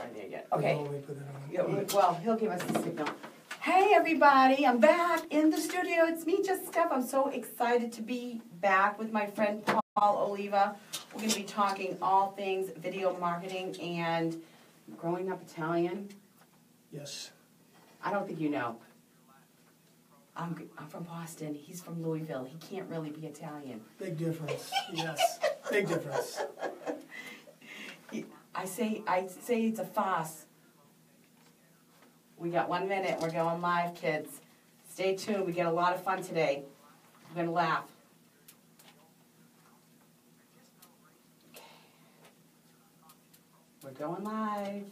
starting there yet. Okay. Let me put it on. Yeah, well, he'll give us the signal. Hey, everybody. I'm back in the studio. It's me, just Steph. I'm so excited to be back with my friend Paul Oliva. We're going to be talking all things video marketing and growing up Italian. Yes. I don't think you know. I'm from Boston. He's from Louisville. He can't really be Italian. Big difference. Yes. Big difference. I say it's a farce. We got 1 minute. We're going live, kids. Stay tuned. We get a lot of fun today. We're going to laugh. Okay. We're going live.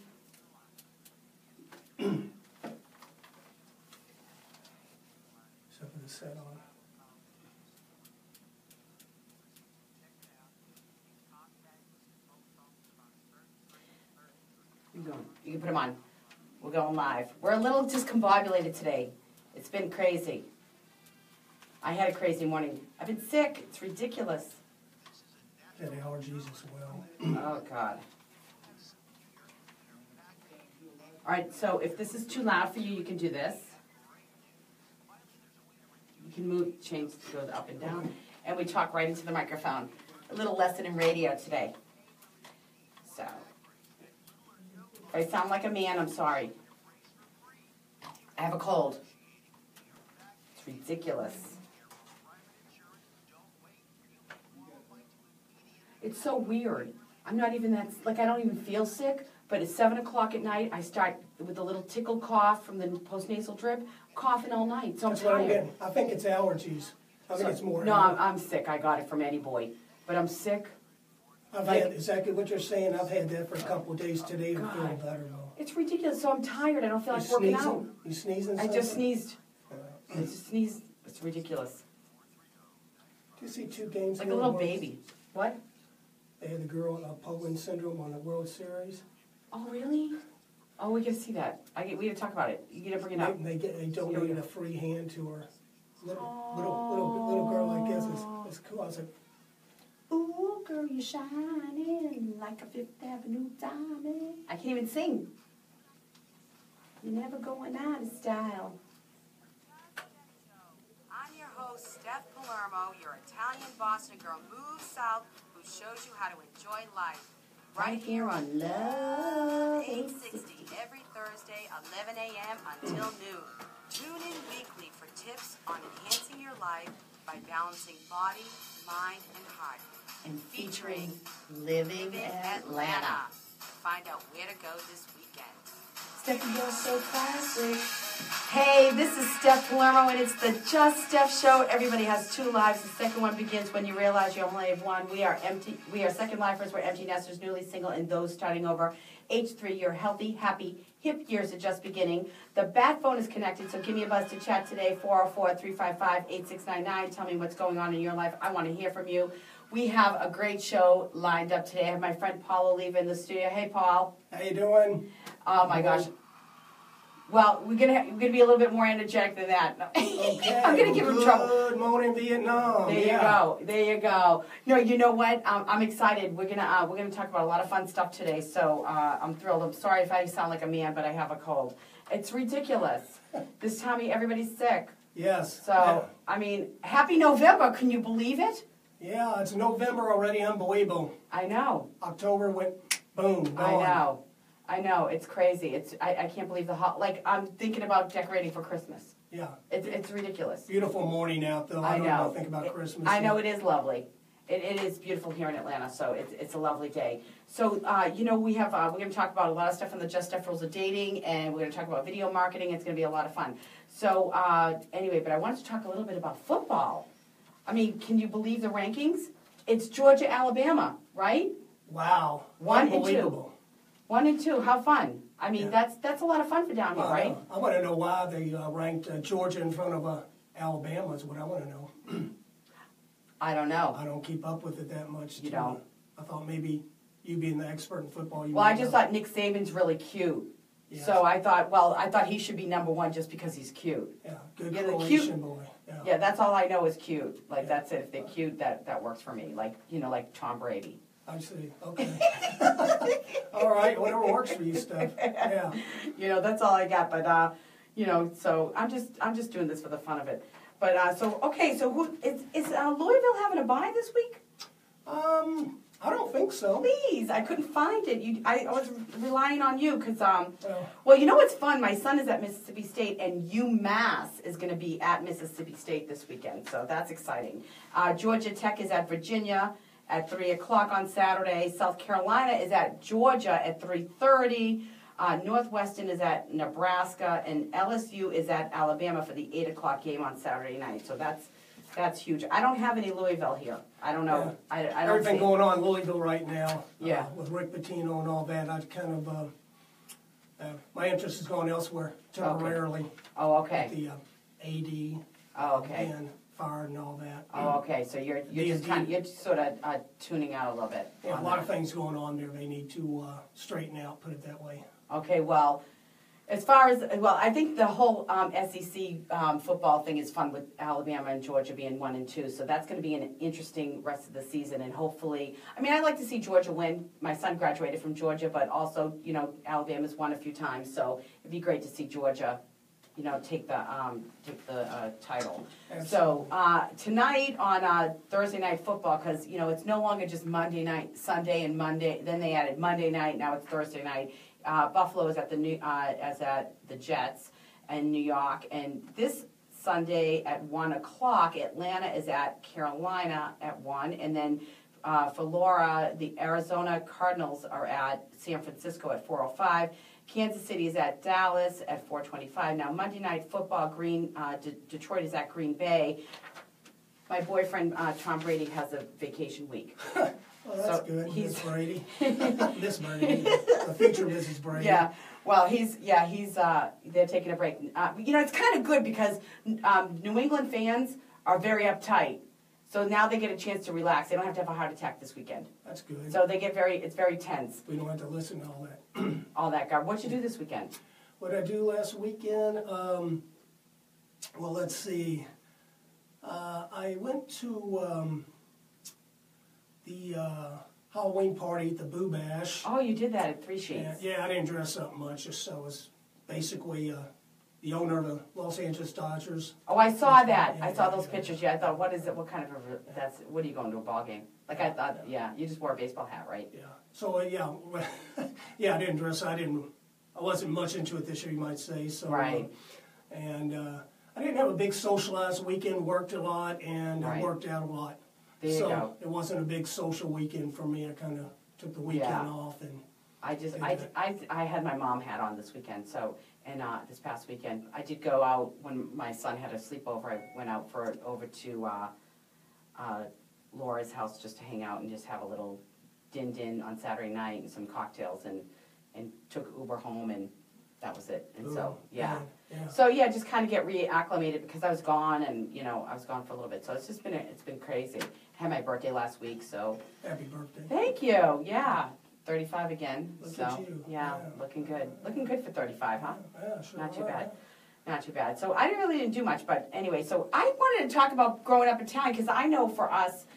Something to set on. You can put them on. We're going live. We're a little discombobulated today. It's been crazy. I had a crazy morning. I've been sick. It's ridiculous. Had allergies as well. Oh, God. All right, so if this is too loud for you, you can do this. You can move, change, goes up and down. And we talk right into the microphone. A little lesson in radio today. So, if I sound like a man, I'm sorry. I have a cold. It's ridiculous. It's so weird. I'm not even that, like, I don't even feel sick, but at 7 o'clock at night, I start with a little tickle cough from the postnasal drip, coughing all night, so I'm That's what I'm tired. getting. I think it's allergies. I think it's more. No, I'm sick. I got it from any boy. But I'm sick. I've like- had exactly what you're saying. I've had that for a couple of days today to feel God. better though. It's ridiculous, so I'm tired. I don't feel You like working out. sneezing? You sneezing? I just something? sneezed. I just sneezed. It's ridiculous. Did you see 2 games? Like a here little at once? baby. What? They had the girl Poland syndrome on the World Series. Oh, really? Oh, we gotta see that. We gotta talk about it. You gotta bring it up. They donated a free hand to her. Little girl like this is cool. I was like, Ooh, girl, you're shining like a Fifth Avenue diamond. I can't even sing. You're never going out of style. I'm your host, Steph Palermo, your Italian Boston girl moved south who shows you how to enjoy life. Right here on Love 860 every Thursday, 11 a.m. until noon. Tune in weekly for tips on enhancing your life by balancing body, mind, and heart. And featuring Living Atlanta. Find out where to go this weekend. Steffi, you're so classic. Hey, this is Steph Palermo, and it's the Just Steph Show. Everybody has 2 lives. The second one begins when you realize you only have one. We are empty. We are second lifers. We're empty nesters, newly single, and those starting over. Age 3, you're healthy, happy, hip years are just beginning. The bat phone is connected, so give me a buzz to chat today, 404-355-8699. Tell me what's going on in your life. I want to hear from you. We have a great show lined up today. I have my friend Paul Oliva in the studio. Hey, Paul. how you doing? Oh my gosh. Well, we're gonna be a little bit more energetic than that. No. Okay. I'm gonna give him trouble. Good morning, Vietnam. There you go. There you go. No, you know what? I'm excited. We're gonna talk about a lot of fun stuff today. So I'm thrilled. I'm sorry if I sound like a man, but I have a cold. It's ridiculous. This time everybody's sick. Yes. So I mean, happy November. Can you believe it? Yeah, it's November already. Unbelievable. I know. October went boom. Gone. I know. It's crazy. I can't believe like I'm thinking about decorating for Christmas. Yeah. It's ridiculous. Beautiful morning out though. I don't know. Think about Christmas. I know it is lovely. It is beautiful here in Atlanta, so it's a lovely day. So we have we're going to talk about a lot of stuff on the Just Steph Rules of Dating, and we're going to talk about video marketing. It's going to be a lot of fun. So anyway, but I wanted to talk a little bit about football. I mean, can you believe the rankings? It's Georgia, Alabama, right? Wow. 1 and 2. Unbelievable. 1 and 2. How fun! I mean, Yeah. that's a lot of fun for down here, right? I want to know why they ranked Georgia in front of Alabama. Is what I want to know. I don't know. I don't keep up with it that much. You don't? I thought maybe you being the expert in football. Well, I just thought Nick Saban's really cute. Yes. So I thought he should be number 1 just because he's cute. Yeah, good Yeah, the Croatian cute- boy. Yeah. Yeah, that's all I know is cute. Like Yeah. that's it. If they're cute, that works for me. Like like Tom Brady. I see. Okay. All right. Whatever works for you, Steph. Yeah. You know, that's all I got. But you know, so I'm just doing this for the fun of it. But so okay, so who is Louisville having a bye this week? I don't think so. Please, I couldn't find it. I was relying on you because Well, well, you know what's fun? My son is at Mississippi State, and UMass is going to be at Mississippi State this weekend, so that's exciting. Georgia Tech is at Virginia at 3 o'clock on Saturday. South Carolina is at Georgia at 3:30. Northwestern is at Nebraska, and LSU is at Alabama for the 8 o'clock game on Saturday night. So that's huge. I don't have any Louisville here. I don't know. Yeah. I don't everything see. going on in Louisville right now. Yeah. With Rick Pitino and all that, I kind of my interest has gone elsewhere temporarily. Oh, okay. With the AD. Oh, okay. And fired and all that. Oh, okay. So you're just sort of tuning out a little bit. Yeah, a on lot that. of things going on there. They need to straighten out. Put it that way. Okay. Well, as far as I think the whole SEC football thing is fun with Alabama and Georgia being 1 and 2. So that's going to be an interesting rest of the season, and hopefully, I mean, I'd like to see Georgia win. My son graduated from Georgia, but also, you know, Alabama's won a few times, so it'd be great to see Georgia, you know, take the title. Absolutely. So tonight on Thursday Night Football, because you know it's no longer just Monday night, Sunday, and Monday. Then they added Monday night. Now it's Thursday night. Buffalo is at the Jets in New York, and this Sunday at 1 o'clock, Atlanta is at Carolina at 1, and then for Laura, the Arizona Cardinals are at San Francisco at 4:05. Kansas City is at Dallas at 4:25. Now Monday Night Football, Detroit is at Green Bay. My boyfriend Tom Brady has a vacation week. Oh, that's So good. he's- Miss Brady. Miss Brady. The future Mrs. Brady. Yeah, well, they're taking a break. You know, it's kind of good because New England fans are very uptight. So now they get a chance to relax. They don't have to have a heart attack this weekend. That's good. So it's very tense, We don't have to listen to all that. all that garbage. What'd you do this weekend? What did I do last weekend? Well, let's see. I went to the Halloween party at the Boo Bash. Oh, you did that at Three Sheets. Yeah, I didn't dress up much. Just I was basically the owner of the Los Angeles Dodgers. Oh, I saw that. Yeah, I saw those yeah. pictures. Yeah, I thought, what is it? What kind of what are you going to a ball game? Like I thought, yeah, you just wore a baseball hat, right? Yeah. So yeah, I didn't dress. I wasn't much into it this year, you might say. So Right. And I didn't have a big socialized weekend. Worked a lot and Right. I worked out a lot. There you so go. it wasn't a big social weekend for me. I kind of took the weekend Yeah. off and. I had my mom hat on this weekend, so, and this past weekend. I did go out when my son had a sleepover. I went out over to Laura's house just to hang out and just have a little din on Saturday night and some cocktails and took Uber home, and that was it. And so, yeah. Yeah. So yeah, just kind of get reacclimated because I was gone, and you know I was gone for a little bit. So it's just been crazy. I had my birthday last week, so Happy birthday. thank you. Yeah, 35 again. Look so at you. yeah, Yeah. looking good. Looking good for 35, huh? Yeah, sure. Not too are, bad. Not too bad. So I really didn't do much, but anyway. So I wanted to talk about growing up Italian because I know for us,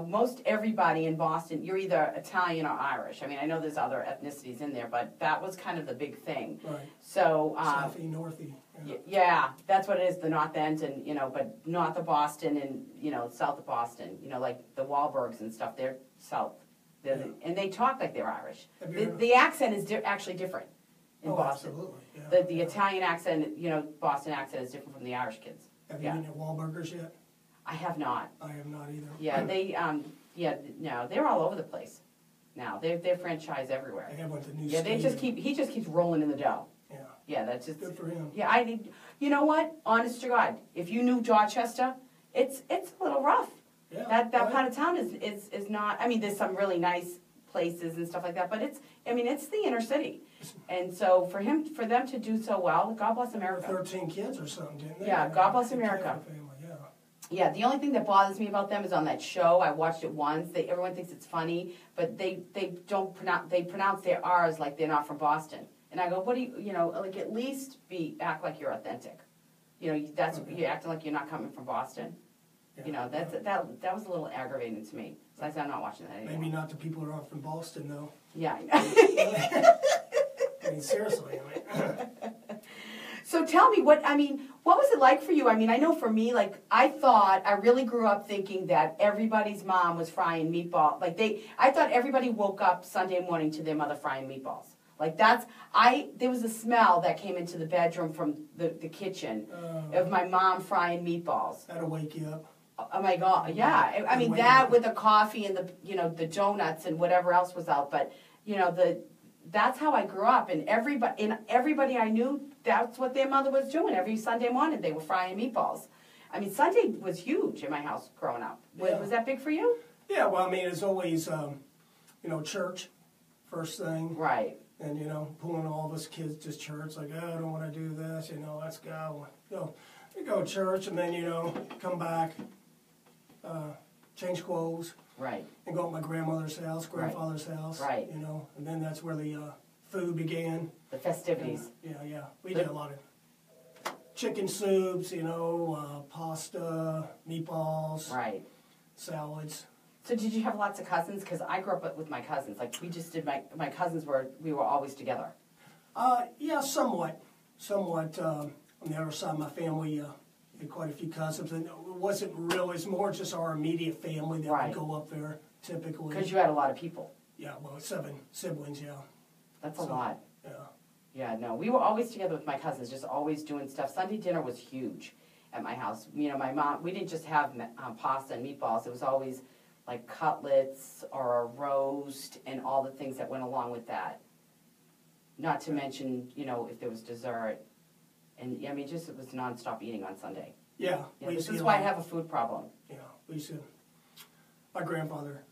most everybody in Boston, you're either Italian or Irish. I mean, I know there's other ethnicities in there, but that was kind of the big thing. Right. So Southy, Northy. Yeah. yeah, that's what it is, the North End, and, but north of Boston and, south of Boston, like the Wahlbergs and stuff, they're south. And they talk like they're Irish. Have you The accent is actually different in Oh, Boston. absolutely. Yeah. The Italian accent, Boston accent is different from the Irish kids. Have you yeah. been at Wahlburgers yet? I have not. I have not either. Yeah, no, they're all over the place now. They're franchised everywhere. They have went to new Yeah, he just keeps rolling in the dough. Yeah. Yeah, that's just Good for him. Yeah, you know what? Honest to God, if you knew Dorchester, it's a little rough. Yeah. That part of town is not. I mean, there's some really nice places and stuff like that, but it's the inner city, and so for them to do so well, God bless America. 13 kids or something, didn't they? Yeah, God bless Big America. Catholic family, yeah. Yeah, the only thing that bothers me about them is on that show. I watched it once. Everyone thinks it's funny, but they don't pronounce. They pronounce their R's like they're not from Boston. And I go, what do you like? At least act like you're authentic. You're acting like you're not coming from Boston. You know, that was a little aggravating to me. So I said, I'm not watching that anymore. Maybe not the people who are from Boston, though. Yeah, I know. I mean, seriously. I mean. So tell me, what was it like for you? I mean, I know for me, like, I really grew up thinking that everybody's mom was frying meatballs. Like, I thought everybody woke up Sunday morning to their mother frying meatballs. Like, there was a smell that came into the bedroom from the kitchen of my mom frying meatballs. That'll wake you up. Oh my God, yeah. I mean, that with the coffee and the donuts and whatever else was out. But, that's how I grew up. And everybody I knew, that's what their mother was doing. Every Sunday morning, they were frying meatballs. I mean, Sunday was huge in my house growing up. Yeah. Was that big for you? Yeah, well, I mean, it's always, church, first thing. Right. And, pulling all of us kids to church, like, oh, I don't want to do this, let's go. We go to church, and then, come back, change clothes. Right. And go to my grandmother's house, grandfather's house. Right. And then that's where the food began. The festivities. And, yeah. We did a lot of chicken soups, pasta, meatballs. Right. Salads. So did you have lots of cousins? Because I grew up with my cousins. Like, we just did, my cousins we were always together. Yeah, somewhat. On the other side of my family, had quite a few cousins, and it wasn't really, it's more just our immediate family that would go up there, typically. Because you had a lot of people. Yeah, well, 7 siblings, yeah. That's a lot. Yeah. Yeah, no, we were always together with my cousins, just always doing stuff. Sunday dinner was huge at my house. My mom, we didn't just have pasta and meatballs. It was always like cutlets or a roast and all the things that went along with that. Not to mention, if there was dessert. And, it was nonstop eating on Sunday. Yeah. This is why I have a food problem. Yeah, my grandfather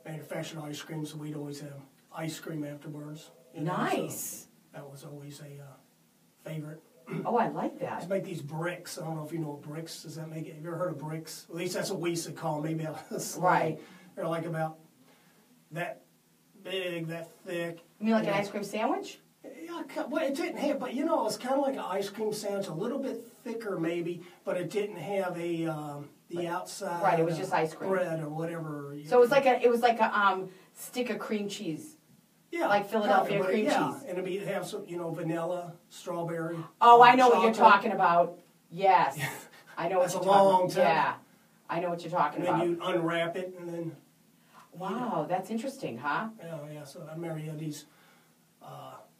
manufactured ice cream, so we'd always have ice cream afterwards. Nice. So that was always a favorite. Oh, I like that. Just make these bricks. I don't know if you know what bricks. Does that make it? Have you ever heard of bricks? At least that's what we used to call them. Maybe right. They're like about that big, that thick. You mean like an ice cream sandwich? Yeah, well, it didn't have, but it was kind of like an ice cream sandwich, a little bit thicker maybe, but it didn't have the outside. Right, it was just ice cream. Bread or whatever. So it was like a stick of cream cheese. Yeah, like Philadelphia cream cheese. And it'd have some, vanilla, strawberry. Oh, I know what you're talking about. Yes, I know what That's you're a talking long about. time. Yeah, I know what you're talking about. And then you unwrap it and then. Wow, that's interesting, huh? Yeah. So I remember you had these.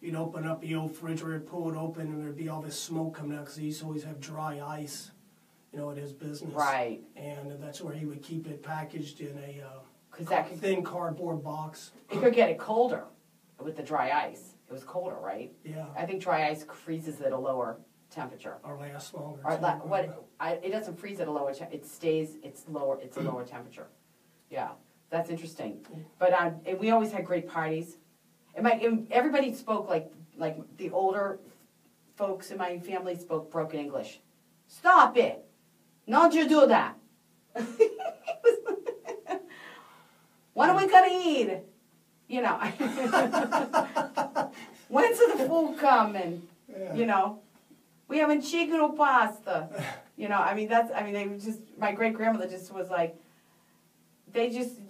You'd open up the old refrigerator, pull it open, and there'd be all this smoke coming out because he used to always have dry ice, at his business. Right. And that's where he would keep it packaged in a thin cardboard box. It could get it colder with the dry ice. It was colder, right? Yeah. I think dry ice freezes at a lower temperature. Or lasts longer. It doesn't freeze at a lower temperature. It stays. It's lower. It's a lower temperature. Yeah, that's interesting. But and we always had great parties. And everybody spoke like the older folks in my family spoke broken English. Stop it! Don't you do that? What are we gonna eat? When's the food coming? Yeah. We having chicken or pasta. They were just, my great grandmother just was like, they just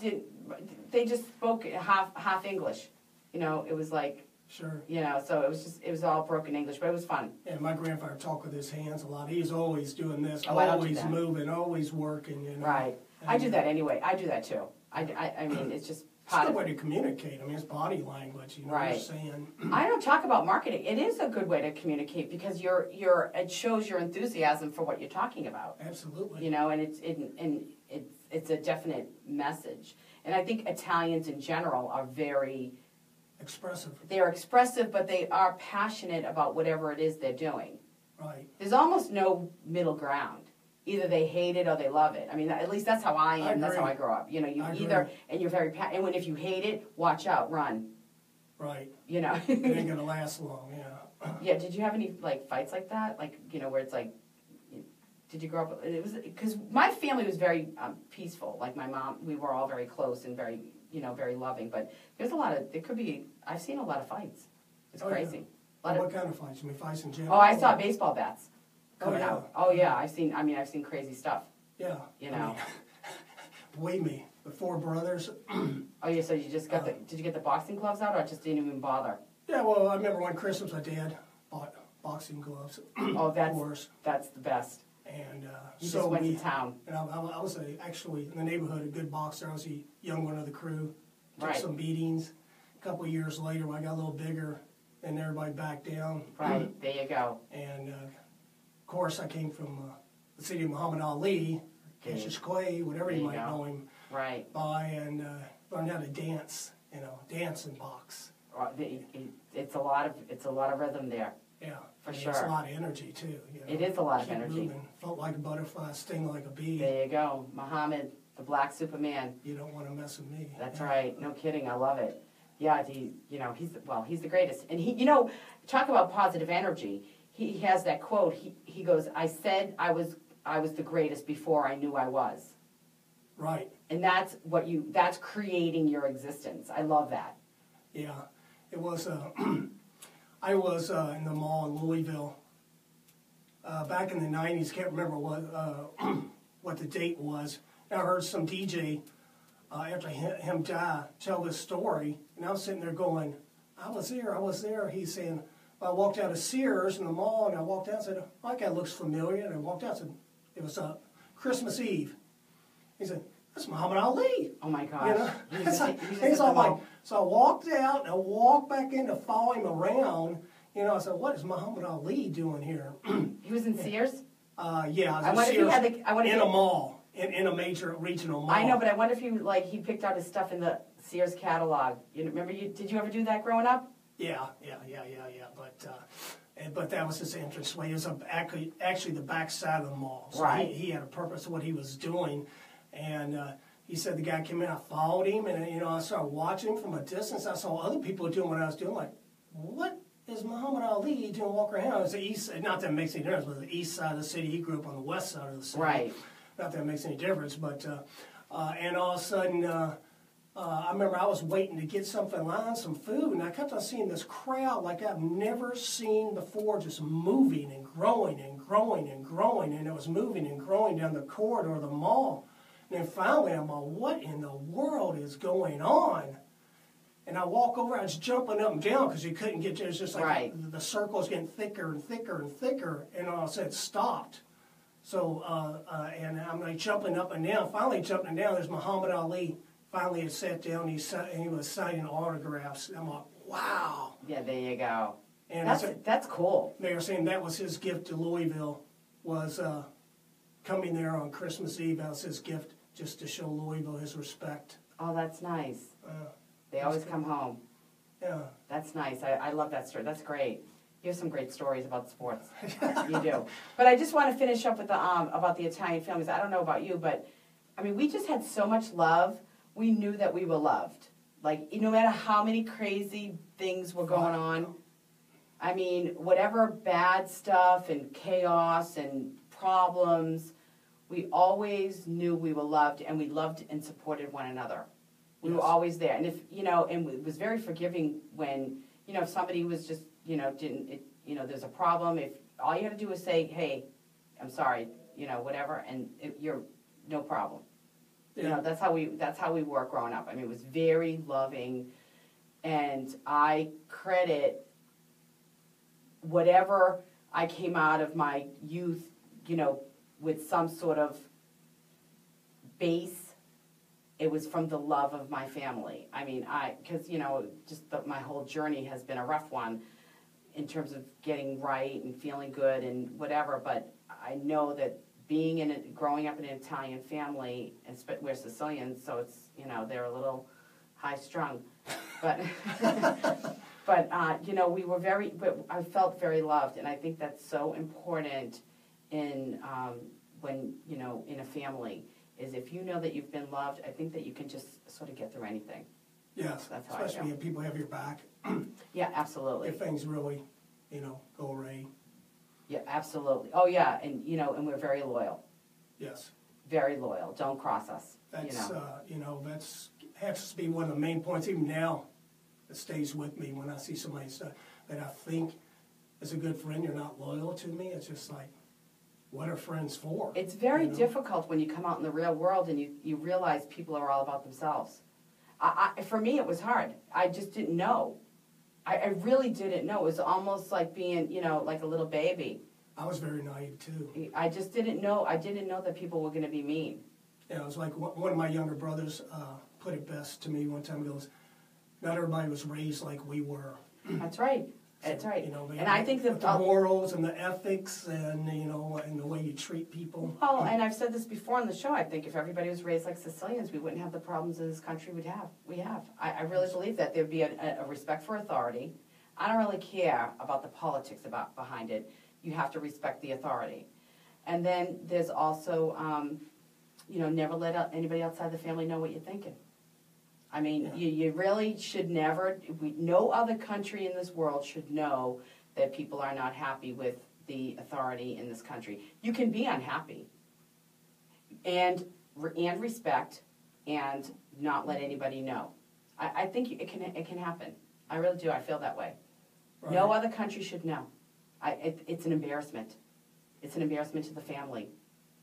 spoke half English. It was like, sure. So it was all broken English, but it was fun. And my grandfather talked with his hands a lot. He's always doing this, I don't do always that. moving, always working, Right. And I do that anyway. I do that too. I mean, it's just part it's a of good way to communicate. I mean, it's body language, Right. You're saying. I don't talk about marketing. It is a good way to communicate because it shows your enthusiasm for what you're talking about. Absolutely. And it's a definite message. And I think Italians in general are very expressive. They're expressive, but they are passionate about whatever it is they're doing. Right. There's almost no middle ground. Either they hate it or they love it. I mean, at least that's how I am. That's how I grew up. You either, and you're very, and if you hate it, watch out, run. Right. It ain't gonna last long, yeah. Yeah, did you have any, fights like that? Where it's did you grow up, it was, because my family was very peaceful. Like my mom, we were all very close and very, very loving. But there's I've seen a lot of fights. It's crazy. Yeah. What kind of fights? You mean fights in general? Oh, I saw baseball bats coming yeah. out. Oh, yeah, I've seen crazy stuff. Yeah. You know. Believe me, the four brothers. Oh yeah, so you just got did you get the boxing gloves out, or just didn't even bother? Yeah, well, I remember one Christmas my dad bought boxing gloves. Oh, that's the best. And you so just went to town. And I was actually in the neighborhood a good boxer. I was a young one of the crew. Took some beatings. A couple of years later, when I got a little bigger, and everybody backed down. Right, there you go. And of course, I came from the city of Muhammad Ali, Cassius Clay, whatever you might know him by, and learned how to dance. Dance and box. It's a lot of rhythm there. Yeah, for sure. It's a lot of energy too. It is a lot of energy. Moving. Felt like a butterfly, sting like a bee. There you go, Muhammad, the Black Superman. You don't want to mess with me. That's right. No kidding. I love it. Yeah, he's the greatest. And he, talk about positive energy. He has that quote. He goes, "I said I was the greatest before I knew I was." Right. And that's creating your existence. I love that. Yeah, it was. I was in the mall in Louisville back in the '90s. Can't remember what the date was. And I heard some DJ after him die tell this story, and I was sitting there going, "I was there." He's saying, I walked out of Sears in the mall, and I walked out and said, "My guy looks familiar." And I walked out and said, it was Christmas Eve. He said, "That's Muhammad Ali." Oh my gosh. He's all like, so I walked out and I walked back in to follow him around. I said, "What is Muhammad Ali doing here?" He was in Sears? Yeah, I wonder Sears if he had in a mall, in a major regional mall. I know, but I wonder if he picked out his stuff in the Sears catalog. Remember, did you ever do that growing up? Yeah. But that was his entranceway. It was actually the back side of the mall. So right. He had a purpose of what he was doing. And he said the guy came in, I followed him, and I started watching him from a distance. I saw other people doing what I was doing. Like, what is Muhammad Ali doing walking around? It's the east, not that it makes any difference, but the east side of the city. He grew up on the west side of the city. Right. Not that it makes any difference, but and all of a sudden, I remember I was waiting to get something line, some food, and I kept on seeing this crowd like I've never seen before, just moving and growing and growing and growing, and it was moving and growing down the corridor of the mall. And then finally, I'm like, what in the world is going on? And I walk over, I was jumping up and down because you couldn't get there. It's just like the circle's getting thicker and thicker and thicker, and all of a sudden it stopped. So, and I'm like jumping up and down. Finally jumping down, there's Muhammad Ali. Finally had sat down, and he was signing autographs. I'm like, wow. Yeah, there you go. And that's cool. They were saying that was his gift to Louisville, was coming there on Christmas Eve. That was his gift, just to show Louisville his respect. Oh, that's nice. They always come home. Yeah. That's nice. I love that story. That's great. You have some great stories about sports. You do. But I just want to finish up with about the Italian families. I don't know about you, but I mean, we just had so much love. We knew that we were loved. Like, no matter how many crazy things were going on, I mean, whatever bad stuff and chaos and problems, we always knew we were loved, and we loved and supported one another. We were always there. And and it was very forgiving when, if somebody was just, there's a problem, if all you had to do was say, "Hey, I'm sorry," whatever, and you're no problem. Yeah. That's how we were growing up. I mean, it was very loving, and I credit whatever I came out of my youth, with some sort of base. It was from the love of my family. I mean, because my whole journey has been a rough one in terms of getting right and feeling good and whatever. But I know that growing up in an Italian family, and we're Sicilians, so it's, they're a little high-strung. But, we were I felt very loved, and I think that's so important in, when, in a family, is if you know that you've been loved, I think that you can just sort of get through anything. Yes, that's how especially if people have your back. Yeah, absolutely. If things really, go awry. Yeah, absolutely. Oh, yeah, and and we're very loyal. Yes. Very loyal. Don't cross us. That's that's has to be one of the main points. Even now, it stays with me when I see somebody that I think is a good friend. You're not loyal to me. It's just like, what are friends for? It's very you know? difficult when you come out in the real world and you realize people are all about themselves. For me, it was hard. I just didn't know. I really didn't know. It was almost like being, like a little baby. I was very naive too. I just didn't know. I didn't know that people were going to be mean. Yeah, it was like one of my younger brothers put it best to me one time. He goes, "Not everybody was raised like we were." That's right. That's right. And I think that the morals and the ethics and and the way you treat people. Well, and I've said this before on the show. I think if everybody was raised like Sicilians, we wouldn't have the problems that this country would have. We have. I really believe that there'd be a respect for authority. I don't really care about the politics behind it. You have to respect the authority. And then there's also, never let anybody outside the family know what you're thinking. I mean, you really should never, no other country in this world should know that people are not happy with the authority in this country. You can be unhappy and respect and not let anybody know. I think it can happen. I really do. I feel that way. Right. No other country should know. It's an embarrassment. It's an embarrassment to the family.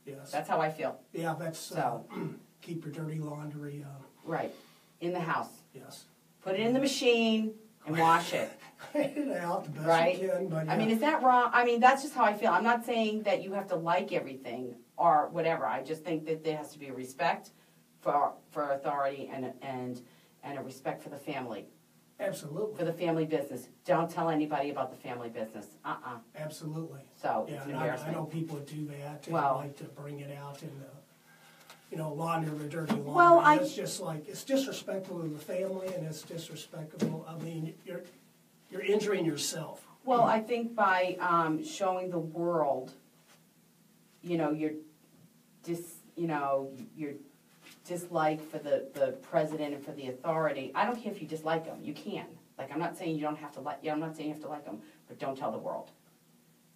Yes. That's how I feel. Yeah, that's keep your dirty laundry. Right. In the house. Yes. Put it in the machine and wash it. Clean it out the best right? you can. But, I mean, is that wrong? I mean, that's just how I feel. I'm not saying that you have to like everything or whatever. I just think that there has to be a respect for authority and a respect for the family. Absolutely. For the family business. Don't tell anybody about the family business. Absolutely. So, it's an embarrassment. I know people do that. Well, like to bring it out and launder the dirty laundry. Well, it's just like, it's disrespectful to the family, and it's disrespectful. I mean, you're injuring yourself. Well, I think by showing the world, your dislike for the president and for the authority. I don't care if you dislike them. You can. Like, I'm not saying you don't have to like. I'm not saying you have to like them, but don't tell the world.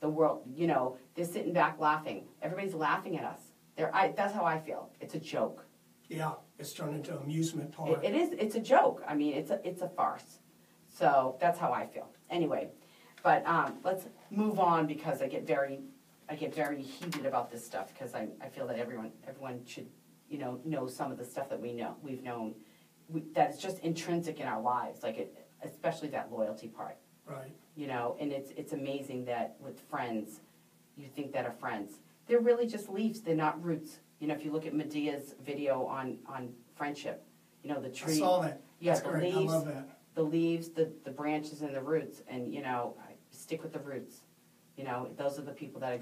The world, they're sitting back laughing. Everybody's laughing at us. That's how I feel. It's a joke. Yeah, it's turned into an amusement park. It is. It's a joke. I mean, it's a farce. So that's how I feel. Anyway, but let's move on because I get very heated about this stuff because I feel that everyone should know some of the stuff that we've known that is just intrinsic in our lives, especially that loyalty part. Right. And it's amazing that with friends, you think that are friends. They're really just leaves. They're not roots. If you look at Medea's video on friendship, the tree. I saw that. Yeah, That's great. leaves, I love that. The leaves, the branches, and the roots, and stick with the roots. Those are the people that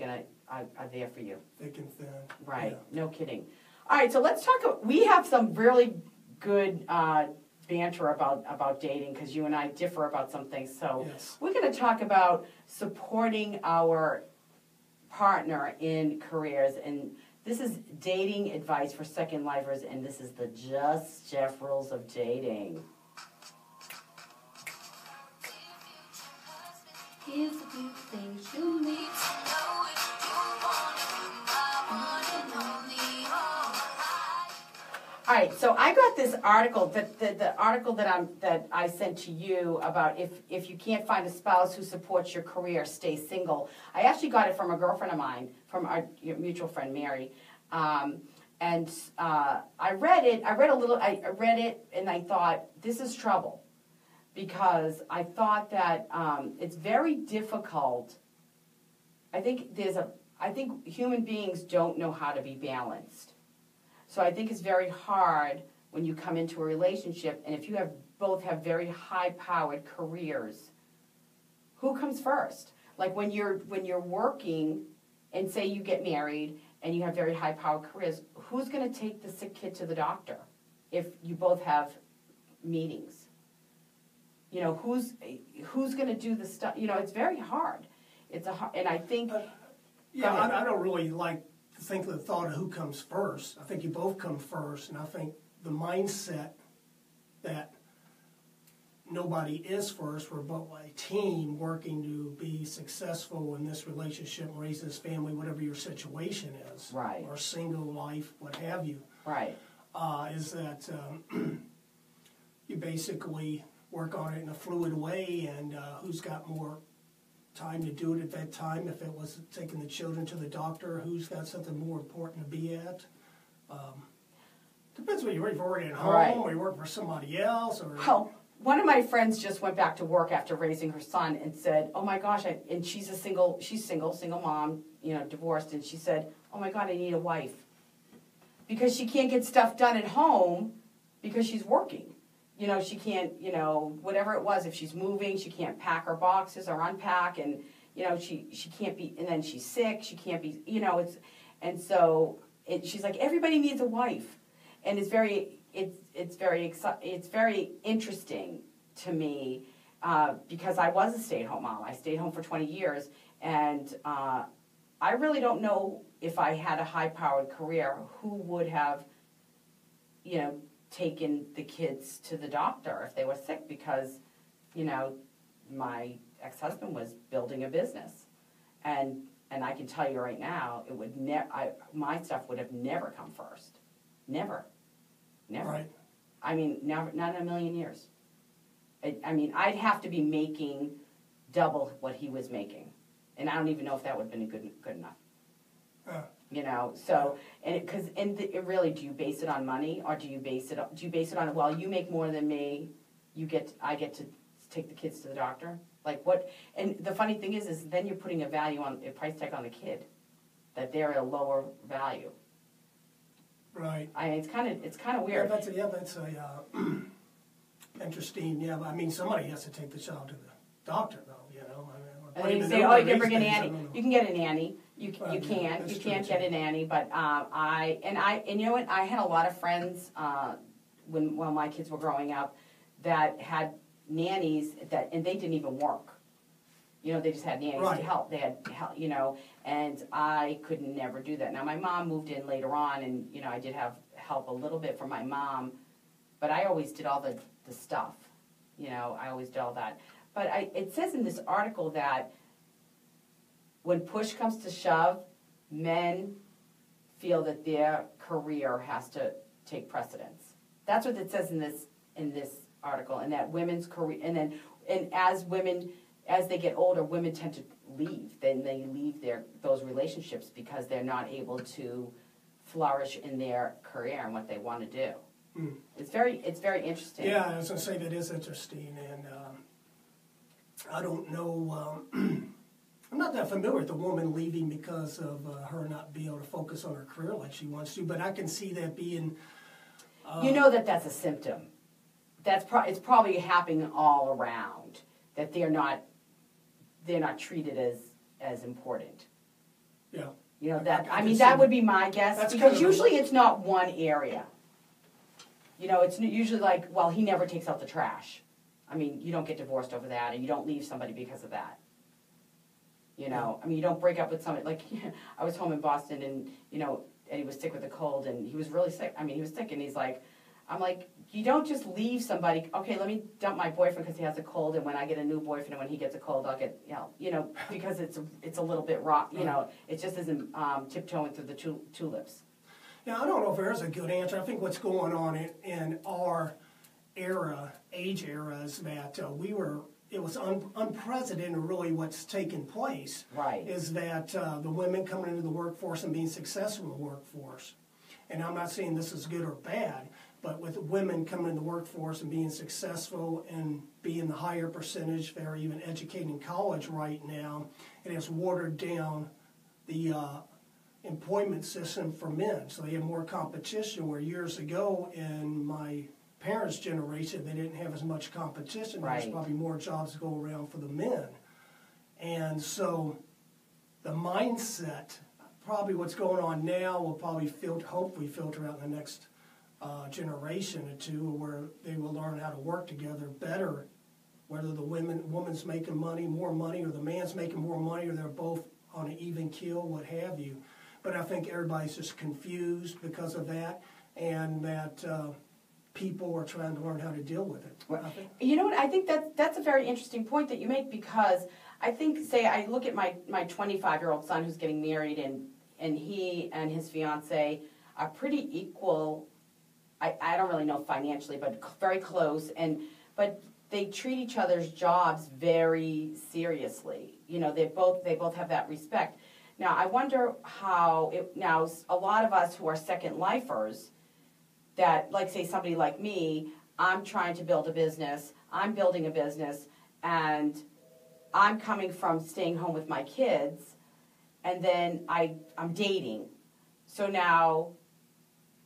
are there for you. Thick and thin. Right. Yeah. No kidding. All right. So let's talk. We have some really good banter about dating because you and I differ about some things. So we're going to talk about supporting our partner in careers, and this is dating advice for second lifers, and this is the Just Steph rules of dating. Here's a few things you need to know if you want to be my one and only. All right, so I got this article, the article that I sent to you about if you can't find a spouse who supports your career, stay single. I actually got it from a girlfriend of mine, from our mutual friend Mary, and I read it. I read it, and I thought this is trouble, because I thought that it's very difficult. I think human beings don't know how to be balanced. So I think it's very hard when you come into a relationship, and if you both have very high-powered careers, who comes first? Like when you're working, and say you get married and you have very high-powered careers, who's going to take the sick kid to the doctor if you both have meetings? Who's going to do the stuff? It's very hard. And I think. I don't really think the thought of who comes first. I think you both come first, and I think the mindset that nobody is first, we're both a team working to be successful in this relationship, raise this family, whatever your situation is, right, or single life, what have you, right, is that you basically work on it in a fluid way, and who's got more time to do it at that time. If it was taking the children to the doctor, who's got something more important to be at. Depends what you're working at home, Right. or you work for somebody else, or... Well, one of my friends just went back to work after raising her son and said, "Oh my gosh," and she's single mom, divorced, and she said, "Oh my God, I need a wife." Because she can't get stuff done at home because she's working. She can't, whatever it was, if she's moving, she can't pack her boxes or unpack, and, she can't be, and then she's sick, she can't be, she's like, everybody needs a wife. And it's very interesting to me, because I was a stay-at-home mom. I stayed home for 20 years, and I really don't know if I had a high-powered career who would have, taken the kids to the doctor if they were sick, because, my ex-husband was building a business, and I can tell you right now, it would my stuff would have never come first, never. Right. I mean, never, not in a million years. I'd have to be making double what he was making, and I don't even know if that would have been good enough. It really, do you base it on money, or do you base it on, well, you make more than me, I get to take the kids to the doctor? Like what? And the funny thing is then you're putting a price tag on the kid, that they're a lower value. Right. It's kind of weird. That's interesting. Yeah, but somebody has to take the child to the doctor, though. And you say, oh, you can bring a nanny. You can get a nanny. You can't get a nanny. But you know what? I had a lot of friends while my kids were growing up that had nannies and they didn't even work. They just had nannies to help. They had help, and I could never do that. Now, my mom moved in later on, and, I did have help a little bit from my mom, but I always did all the stuff. I always did all that. But it says in this article that when push comes to shove, men feel that their career has to take precedence. That's what it says in this article, and that women's career, and as they get older, women tend to leave. Then they leave those relationships because they're not able to flourish in their career and what they want to do. Mm. It's very interesting. Yeah, I was going to say that is interesting, and I don't know. I'm not that familiar with the woman leaving because of her not being able to focus on her career like she wants to, but I can see that being. That's a symptom. It's probably happening all around, that they're not treated as important. Yeah. That would be my guess, because usually it's not one area. It's usually like, well, he never takes out the trash. You don't get divorced over that, and you don't leave somebody because of that. You don't break up with somebody. Like, I was home in Boston, and, Eddie was sick with a cold, and he was really sick. He was sick, and I'm like, you don't just leave somebody, okay, let me dump my boyfriend because he has a cold, and when I get a new boyfriend and when he gets a cold, I'll get, because it's a little bit raw, it just isn't tiptoeing through the tulips. Yeah, I don't know if there's a good answer. I think what's going on in our age era, is that it was unprecedented, really, what's taken place. Right. Is that the women coming into the workforce and being successful in the workforce. And I'm not saying this is good or bad, but with women coming in the workforce and being successful and being the higher percentage, they're even educating in college right now, it has watered down the employment system for men. So they have more competition, where years ago in my parents' generation, they didn't have as much competition. Right. There's probably more jobs to go around for the men. And so the mindset, probably what's going on now, will probably hopefully filter out in the next generation or two, where they will learn how to work together better, whether the woman's making more money, or the man's making more money, or they're both on an even keel, what have you. But I think everybody's just confused because of that, and that people are trying to learn how to deal with it. You know what? I think that's a very interesting point that you make, because I think, say, I look at my 25-year-old son who's getting married, and he and his fiance are pretty equal. I don't really know financially, but very close. But they treat each other's jobs very seriously. You know, they both have that respect. Now, I wonder how now a lot of us who are second lifers, that like say somebody like me, I'm trying to build a business, I'm building a business, and I'm coming from staying home with my kids, and then I'm dating. So now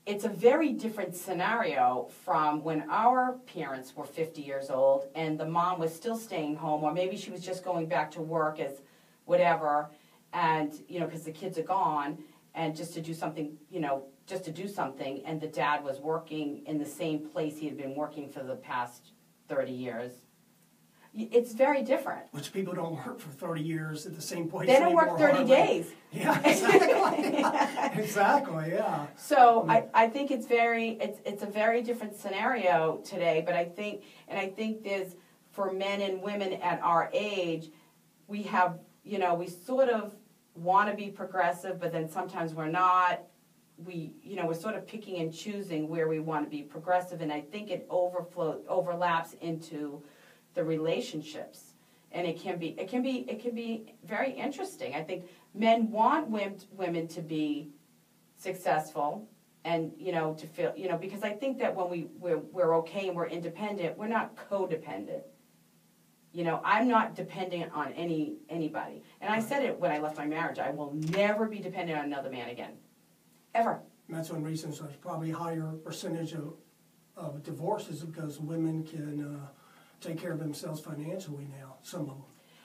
it's a very different scenario from when our parents were 50 years old and the mom was still staying home, or maybe she was just going back to work as whatever, and, you know, because the kids are gone, and just to do something, and the dad was working in the same place he had been working for the past 30 years. It's very different. Which people don't work for 30 years at the same place. They don't work 30 days. Yeah, exactly. Exactly, yeah. So I think it's a very different scenario today, but I think there's, for men and women at our age, we have, you know, we sort of want to be progressive, but then sometimes we're not. We're sort of picking and choosing where we want to be progressive, and I think it overlaps into the relationships, and it can be very interesting. I think men want women to be successful, and to feel, because I think that when we're okay and we're independent, we're not codependent. I'm not dependent on anybody, and I said it when I left my marriage. I will never be dependent on another man again, ever. And that's one reason there's probably a higher percentage of divorces, because women can take care of themselves financially now, some of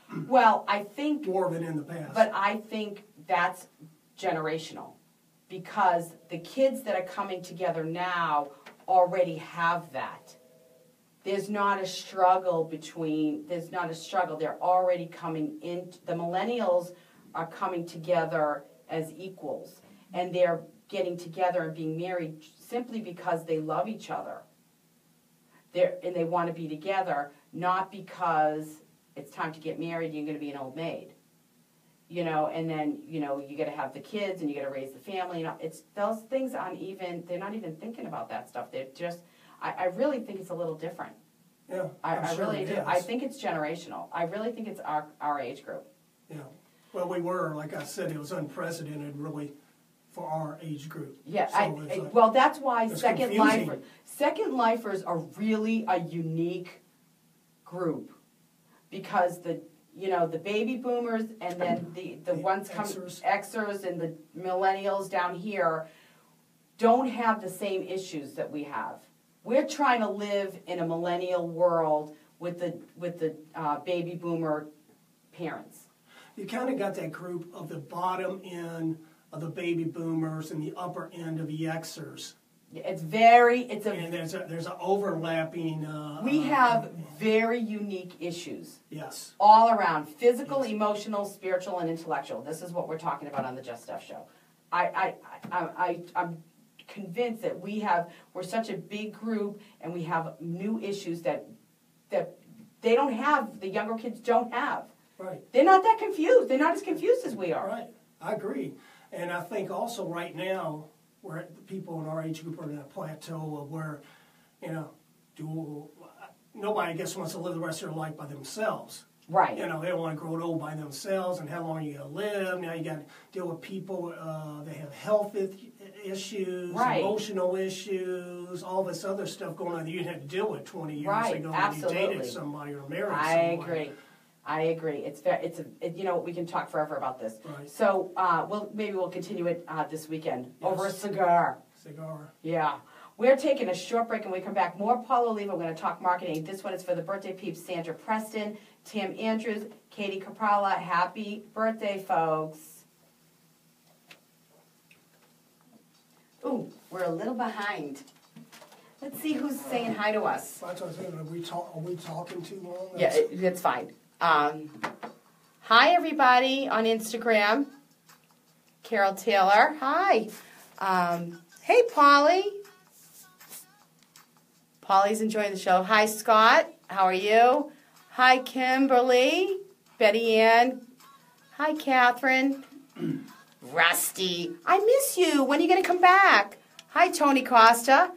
them. Well, I think more than in the past. But I think that's generational, because the kids that are coming together now already have that. There's not a struggle. They're already coming in. The millennials are coming together as equals, and they're getting together and being married simply because they love each other. And they want to be together, not because it's time to get married, you're going to be an old maid. And then, you got to have the kids and you got to raise the family. It's those things they're not even thinking about that stuff. They're just, I really think it's a little different. Yeah, I sure really it do. is. I think it's generational. I really think it's our age group. Yeah. Well, like I said, it was unprecedented, really, for our age group. Yeah, So well, that's why second lifers are really a unique group, because the baby boomers and then the ones Xers and the millennials down here don't have the same issues that we have. We're trying to live in a millennial world with the baby boomer parents. You kind of got that group of the bottom end of the baby boomers and the upper end of the Xers. And there's an overlapping. We have very unique issues. Yes. All around, physical, emotional, spiritual, and intellectual. This is what we're talking about on the Just Steph Show. I'm convinced that we're such a big group, and we have new issues that they don't have. The younger kids don't have. Right. They're not that confused. They're not as confused as we are. Right. I agree, and I think also right now, where the people in our age group are in a plateau of where, nobody, I guess, wants to live the rest of their life by themselves. Right. They don't want to grow old by themselves, and how long are you going to live? Now you got to deal with people, they have health issues, right. Emotional issues, all this other stuff going on that you didn't have to deal with 20 years ago when you dated somebody or married somebody. I agree. We can talk forever about this. Right. So maybe we'll continue it this weekend over a cigar. Yeah. We're taking a short break, and we come back. More Paul Oliva. We're going to talk marketing. This one is for the birthday peeps: Sandra Preston, Tim Andrews, Katie Caprala. Happy birthday, folks. Ooh, we're a little behind. Let's see who's saying hi to us. That's what I was saying. Are we talking too long? Yeah, it's fine. Hi, everybody on Instagram. Carol Taylor. Hi. Hey, Polly. Polly's enjoying the show. Hi, Scott. How are you? Hi, Kimberly. Betty Ann. Hi, Catherine. Rusty. I miss you. When are you going to come back? Hi, Tony Costa.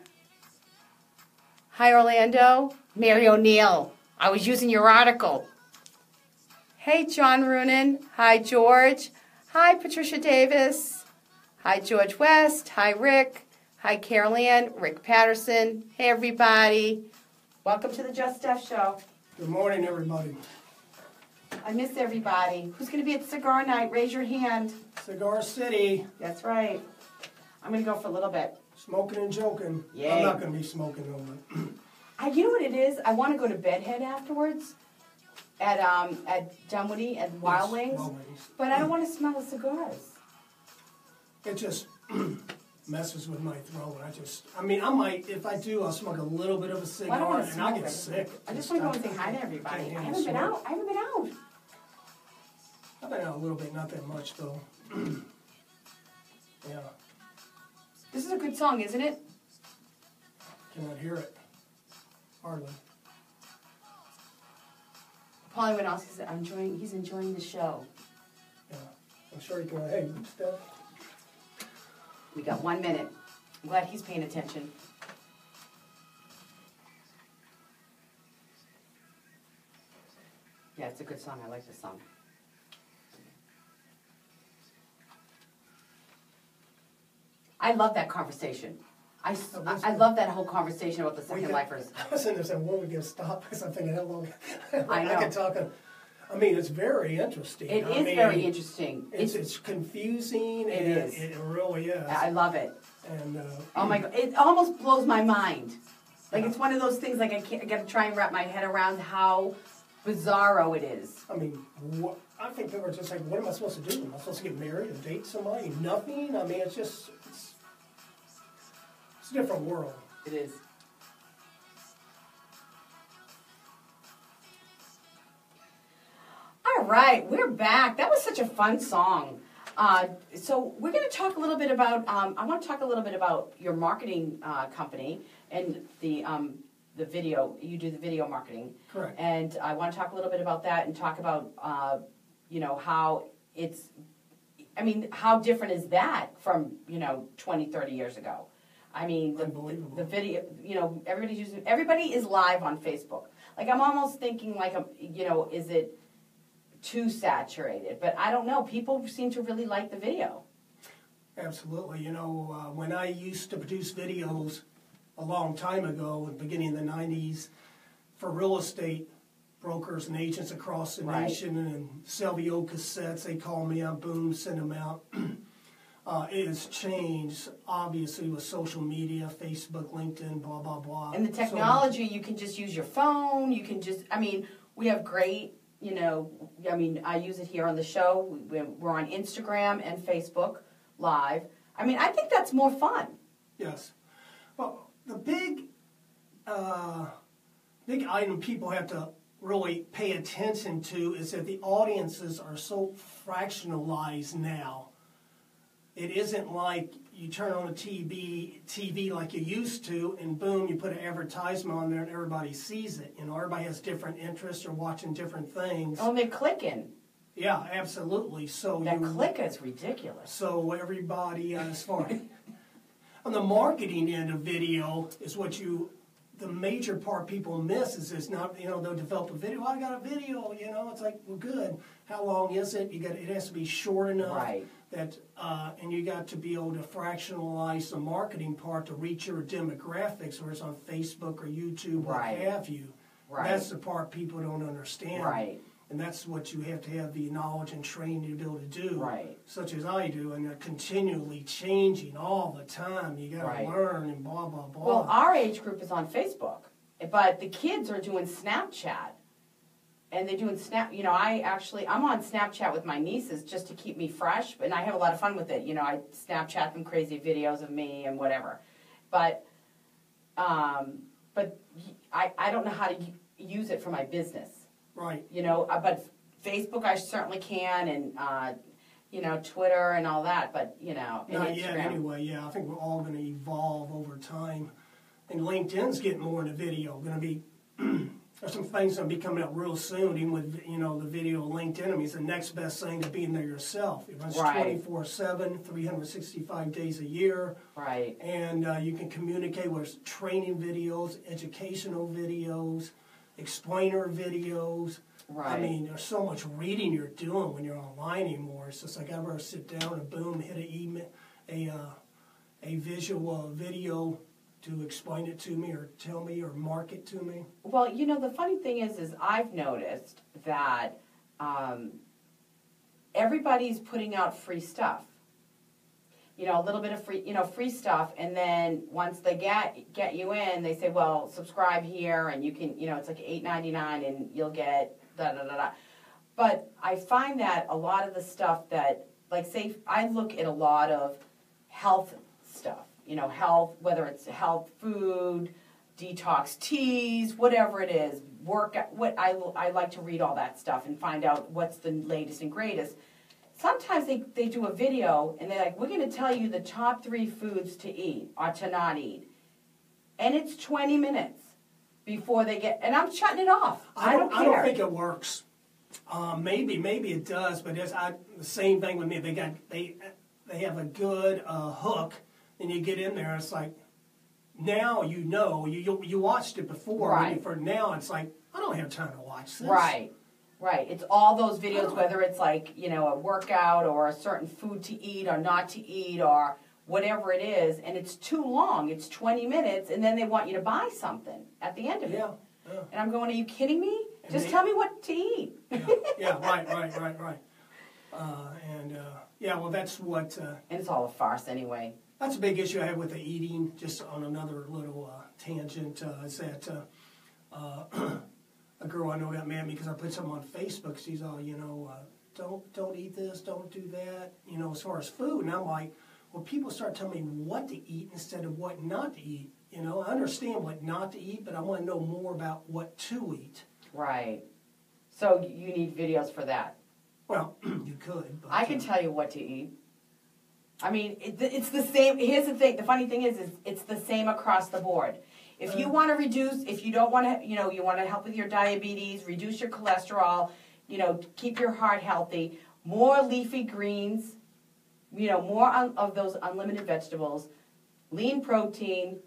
Hi, Orlando. Mary O'Neill. I was using your article. Hey, John Roonan. Hi, George. Hi, Patricia Davis. Hi, George West. Hi, Rick. Hi, Carol Ann. Rick Patterson. Hey, everybody. Welcome to the Just Steph Show. Good morning, everybody. I miss everybody. Who's going to be at Cigar Night? Raise your hand. Cigar City. That's right. I'm going to go for a little bit. Smoking and joking. Yay. I'm not going to be smoking no more. You know what it is? I want to go to Bedhead afterwards at Dunwoody at Wild Wings, but I don't want to smell the cigars. It just messes with my throat. I might, if I do, I'll smoke a little bit of a cigar and I get sick. I just want to go and say hi to everybody. I haven't been out. I've been out a little bit, not that much though. Yeah. This is a good song, isn't it? Cannot hear it. Hardly. Paulie Winowski said, he's enjoying the show. Yeah. I'm sure you can. Hey, Steph. We got 1 minute. I'm glad he's paying attention. Yeah, it's a good song. I like this song. I love that conversation. I love that whole conversation about the Second Lifers. I was in there saying, when are we going to stop? Because I'm thinking, how long? I know. I can talk. I mean, it's very interesting. It is very interesting. It's confusing. It is. It really is. I love it. And oh my God, it almost blows my mind. Like it's one of those things. Like I got to try and wrap my head around how bizarro it is. I mean, I think people are just like, what am I supposed to do? Am I supposed to get married or date somebody? Nothing. I mean, it's just it's a different world. It is. All right, we're back. That was such a fun song. So we're going to talk a little bit about. I want to talk a little bit about your marketing company and the video. You do the video marketing, correct? And I want to talk a little bit about that and talk about how it's. I mean, how different is that from 20, 30 years ago? I mean, the video. Everybody is live on Facebook. Like I'm almost thinking like is it too saturated? But I don't know. People seem to really like the video. Absolutely. When I used to produce videos a long time ago, in the beginning of the 90s, for real estate brokers and agents across the nation, and sell the old cassettes, they call me out, boom, send them out. It has changed, obviously, with social media, Facebook, LinkedIn, blah, blah, blah. And the technology, you can just use your phone. You can just, we have great, I use it here on the show. We're on Instagram and Facebook Live. I think that's more fun. Yes. Well, the big item people have to really pay attention to is that the audiences are so fractionalized now. It isn't like you turn on the TV like you used to, and boom, you put an advertisement on there and everybody sees it. Everybody has different interests or watching different things. Oh, and they're clicking. Yeah, absolutely. So that click is ridiculous. So everybody, as far on the marketing end of video, is the major part people miss is not, they'll develop a video. I got a video, it's like, well, good. How long is it? It has to be short enough. Right. That, and you got to be able to fractionalize the marketing part to reach your demographics, whether it's on Facebook or YouTube, what have you. Right. That's the part people don't understand. Right. And that's what you have to have the knowledge and training to be able to do. Right. Such as I do, and they're continually changing all the time. You got to learn and blah, blah, blah. Well, our age group is on Facebook, but the kids are doing Snapchat. And they're doing I'm on Snapchat with my nieces just to keep me fresh, and I have a lot of fun with it. I Snapchat them crazy videos of me and whatever. But I don't know how to use it for my business. Right. But Facebook I certainly can, and Twitter and all that. But not yet anyway. Yeah, I think we're all going to evolve over time, and LinkedIn's getting more into video. Going to be. There's some things that'll be coming out real soon, even with the video LinkedIn. It's the next best thing to being there yourself. It runs 24/7, 365 days a year. Right. And you can communicate with training videos, educational videos. explainer videos. Right. I mean, there's so much reading you're doing when you're online anymore. It's just like I ever sit down and boom, hit a visual video to explain it to me or tell me or mark it to me. Well, you know, the funny thing is I've noticed that everybody's putting out free stuff. You know, a little bit of free stuff, and then once they get you in, they say, well, subscribe here, and you can, it's like $8.99, and you'll get da da da da. But I find that a lot of the stuff that, like, say, I look at a lot of health stuff. Health, whether it's health food, detox teas, whatever it is, I like to read all that stuff and find out what's the latest and greatest. Sometimes they do a video and they're like, we're going to tell you the top 3 foods to eat or to not eat. And it's 20 minutes before they get, and I'm shutting it off. I don't care. I don't think it works. Maybe it does, but it's the same thing with me. They have a good hook, and you get in there, it's like, now you watched it before. Right. For now, it's like, I don't have time to watch this. Right. Right. It's all those videos, whether it's like, a workout or a certain food to eat or not to eat or whatever it is, and it's too long. It's 20 minutes, and then they want you to buy something at the end of it. Yeah. And I'm going, are you kidding me? Just tell me what to eat. Yeah, right. Well, that's what... and it's all a farce anyway. That's a big issue I have with the eating, just on another little tangent, is that a girl I know got mad at me because I put something on Facebook. She's all, don't eat this, don't do that, as far as food. And I'm like, well, people start telling me what to eat instead of what not to eat. I understand what not to eat, but I want to know more about what to eat. Right. So you need videos for that. Well, you could. But, I can tell you what to eat. I mean, it's the same. Here's the thing. The funny thing is it's the same across the board. If you want to reduce, if you don't want to, you want to help with your diabetes, reduce your cholesterol, keep your heart healthy, more leafy greens, more of those unlimited vegetables, lean protein,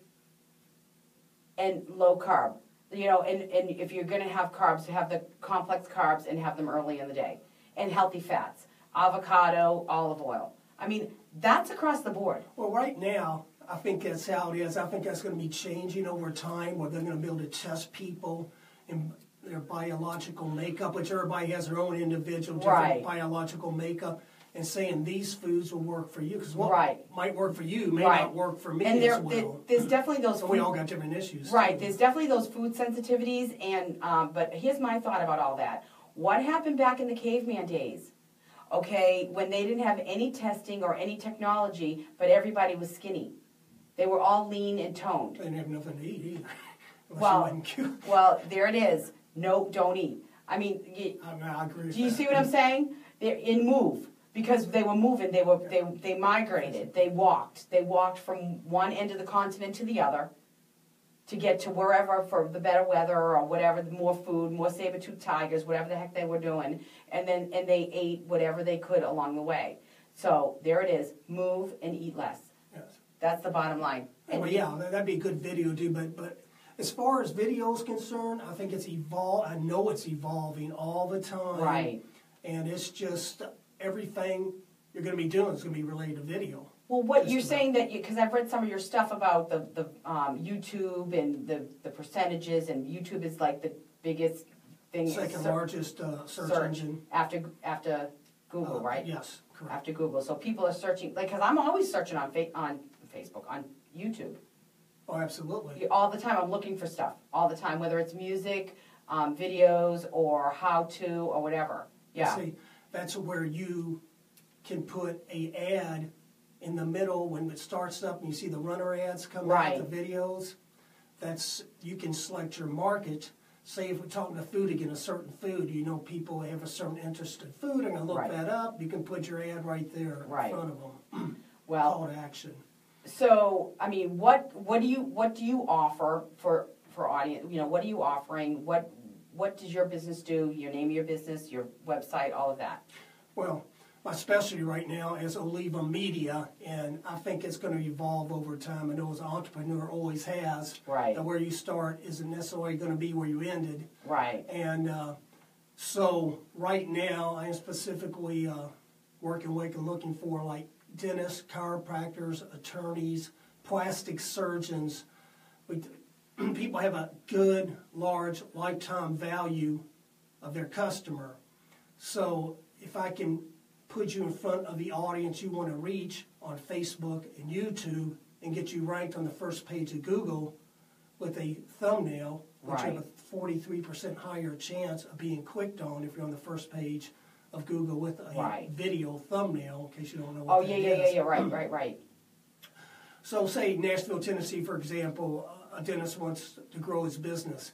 and low carb. And if you're going to have carbs, have the complex carbs and have them early in the day. And healthy fats, avocado, olive oil. I mean, that's across the board. Well, right now, I think that's how it is. I think that's going to be changing over time, where they're going to be able to test people in their biological makeup, which everybody has their own individual different biological makeup, and saying these foods will work for you. Because what might work for you may not work for me as well. There's definitely those so we all got different issues. Right. There's definitely those food sensitivities, and but here's my thought about all that. What happened back in the caveman days? Okay, when they didn't have any testing or any technology, but everybody was skinny. They were all lean and toned. They didn't have nothing to eat either. Well, there it is. No, don't eat. I mean, I agree with do you see what I'm saying? They're in move. Because they were moving, they migrated, they walked from one end of the continent to the other to get to wherever for the better weather or whatever, more food, more saber-toothed tigers, whatever the heck they were doing, and they ate whatever they could along the way. So there it is, move and eat less. Yes. That's the bottom line. Well, yeah, that'd be a good video too, but as far as video is concerned, I think it's I know it's evolving all the time. Right. And it's just... everything you're going to be doing is going to be related to video. Well, what you're saying that because I've read some of your stuff about the YouTube and the percentages, and YouTube is like the biggest thing. Second largest search engine after Google, right? Yes, correct. After Google, so people are searching because I'm always searching on Facebook, on YouTube. Oh, absolutely. All the time, I'm looking for stuff all the time, whether it's music, videos, or how to, or whatever. Yeah. See, that's where you can put an ad in the middle when it starts up and you see the runner ads come out, the videos. You can select your market. Say if we're talking to food again, a certain food, people have a certain interest in food, and I look that up, you can put your ad right there in front of them. Call to action. So, I mean, what do you offer for audience? What are you offering? What does your business do? Your name of your business, your website, all of that. Well, my specialty right now is Oliva Media, and I think it's going to evolve over time. I know as an entrepreneur always has. Right. That where you start isn't necessarily going to be where you ended. Right. And so right now I am specifically working with and looking for like dentists, chiropractors, attorneys, plastic surgeons. People have a good, large lifetime value of their customer. So if I can put you in front of the audience you want to reach on Facebook and YouTube and get you ranked on the first page of Google with a thumbnail, which you have a 43% higher chance of being clicked on if you're on the first page of Google with a video thumbnail, in case you don't know what that is. Yeah, right. So say Nashville, Tennessee, for example, a dentist wants to grow his business.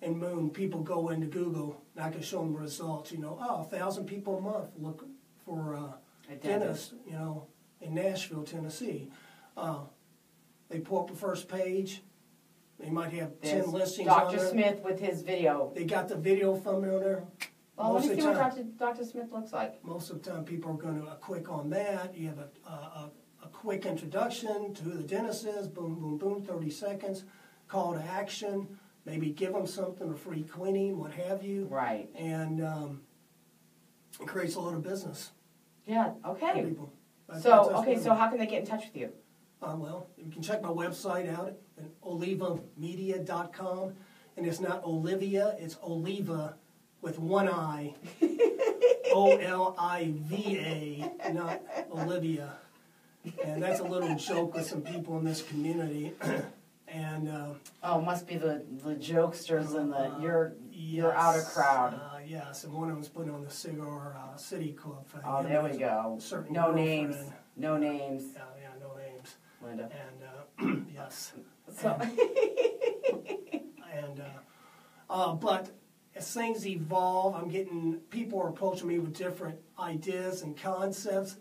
And Moon, people go into Google, and I can show them results, 1,000 people a month look for a dentist, in Nashville, Tennessee. They pull up the first page. They might have 10 listings on there. Dr. Smith with his video. They got the video thumbnail there. Well, let me see what Dr. Smith looks like. Most of the time, people are going to click on that. You have a quick introduction to who the dentist is. Boom, boom, boom, 30 seconds. Call to action. Maybe give them something, a free cleaning, what have you. Right. And it creates a lot of business. Yeah, okay. For people. So how can they get in touch with you? Well, you can check my website out at olivamedia.com. And it's not Olivia, it's Oliva with one I. Oliva, not Olivia. And that's a little joke with some people in this community. And must be the jokesters and your outer crowd. Yes, and one of them's putting on the Cigar City Club thing. Oh, there we go. No names. No names. Yeah, no names. Linda. And yes. So. But as things evolve, people are approaching me with different ideas and concepts.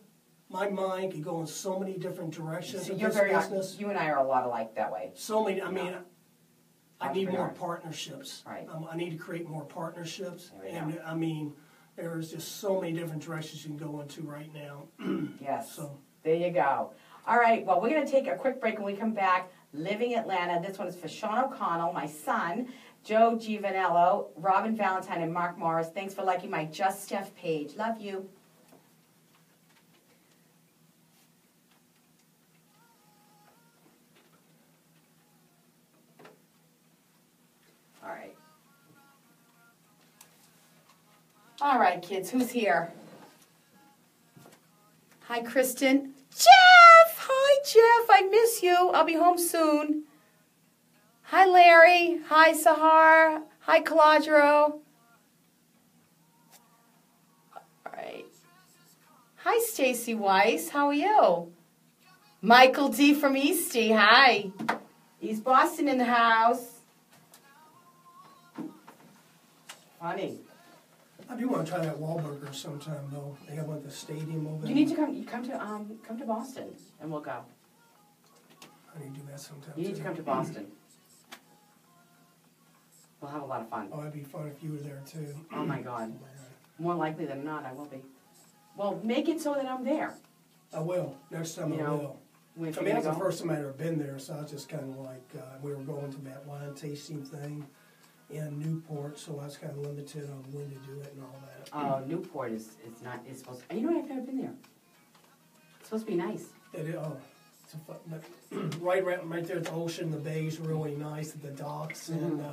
My mind can go in so many different directions. So you're very business. You and I are a lot alike that way. So many. I need more partnerships. Right. I need to create more partnerships. And there's just so many different directions you can go into right now. Yes. So there you go. All right. Well, we're going to take a quick break. When we come back, Living Atlanta. This one is for Sean O'Connell, my son, Joe Giovanello, Robin Valentine, and Mark Morris. Thanks for liking my Just Steph page. Love you. All right, kids, who's here? Hi, Kristen. Jeff! Hi, Jeff. I miss you. I'll be home soon. Hi, Larry. Hi, Sahar. Hi, Caladro. All right. Hi, Stacy Weiss. How are you? Michael D. from Eastie. Hi. East Boston in the house. Funny. I do want to try that Wahlburger sometime, though. They have one at the stadium over there. You need to come to Boston, and we'll go. I need to do that sometime. You need to come to Boston. We'll have a lot of fun. Oh, it'd be fun if you were there too. Oh my God. More likely than not, I will be. Well, make it so that I'm there. I will. Next time I will. That's the first time I'd ever been there, so I was just kind of like, we were going to that wine tasting thing in Newport, so I was kind of limited on when to do it and all that. Oh, Newport is supposed to, you know, I've never been there. It's supposed to be nice. It is, it's a fun, right there at the ocean, the bay's really nice at the docks, and